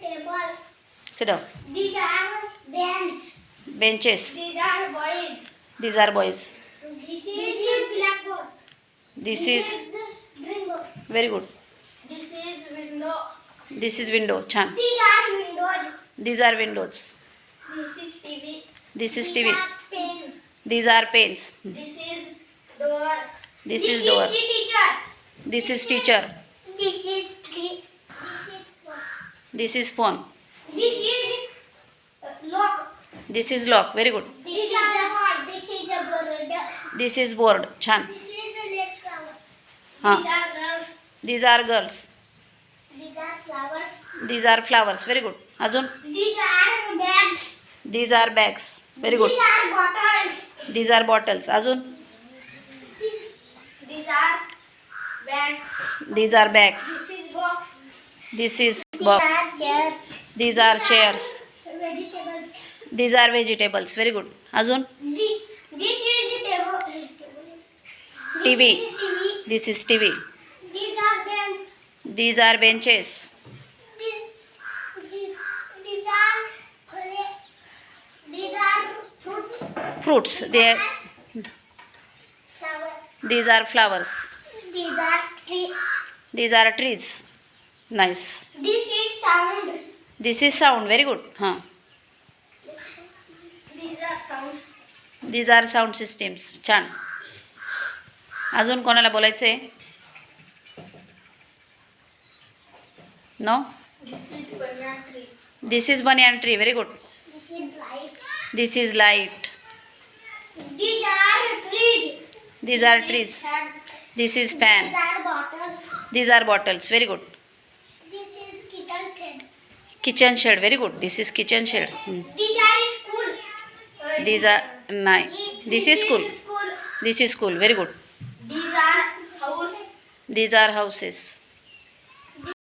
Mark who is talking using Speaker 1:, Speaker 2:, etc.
Speaker 1: table.
Speaker 2: Sit down.
Speaker 1: These are bench.
Speaker 2: Benches.
Speaker 1: These are boys.
Speaker 2: These are boys.
Speaker 1: This is blackboard.
Speaker 2: This is
Speaker 1: Blackboard.
Speaker 2: very good.
Speaker 1: This is window.
Speaker 2: This is window. Chan.
Speaker 1: These are windows.
Speaker 2: These are windows.
Speaker 1: This is TV.
Speaker 2: This is
Speaker 1: These
Speaker 2: TV.
Speaker 1: are pen.
Speaker 2: These are pens.
Speaker 1: This is door.
Speaker 2: This is door.
Speaker 1: This is teacher.
Speaker 2: This is teacher.
Speaker 1: This is tree. This is phone.
Speaker 2: This is phone.
Speaker 1: This is lock.
Speaker 2: This is lock. Very good.
Speaker 1: This is the wall. This is the board.
Speaker 2: This is board. Chan.
Speaker 1: This is the red flower.
Speaker 2: Huh.
Speaker 1: These are girls.
Speaker 2: These are girls.
Speaker 1: These are flowers.
Speaker 2: These are flowers. Very good. Azun.
Speaker 1: These are bags.
Speaker 2: These are bags. Very good.
Speaker 1: These are bottles.
Speaker 2: These are bottles. Azun.
Speaker 1: These are bags.
Speaker 2: These are bags.
Speaker 1: This is box.
Speaker 2: This is box.
Speaker 1: These are chairs.
Speaker 2: These are chairs.
Speaker 1: Vegetables.
Speaker 2: These are vegetables. Very good. Azun.
Speaker 1: This is the table.
Speaker 2: TV.
Speaker 1: This is TV.
Speaker 2: This is TV.
Speaker 1: These are bench.
Speaker 2: These are benches.
Speaker 1: These are fruits.
Speaker 2: Fruits.
Speaker 1: Flower.
Speaker 2: These are flowers.
Speaker 1: These are tree.
Speaker 2: These are trees. Nice.
Speaker 1: This is sound.
Speaker 2: This is sound. Very good. Huh.
Speaker 1: These are sounds.
Speaker 2: These are sound systems. छान. अजून कोणाला बोलायचं आहे? No?
Speaker 1: This is banana tree.
Speaker 2: This is banyan tree. Very good.
Speaker 1: This is light.
Speaker 2: This is light.
Speaker 1: These are trees.
Speaker 2: These are trees.
Speaker 1: Fan.
Speaker 2: This is fan.
Speaker 1: These are bottles.
Speaker 2: These are bottles. Very good.
Speaker 1: This is kitchen shed.
Speaker 2: Kitchen shed. Very good. This is kitchen shed.
Speaker 1: These are school.
Speaker 2: These are nine. This is school. This is school. Very good.
Speaker 1: These are house.
Speaker 2: These are houses.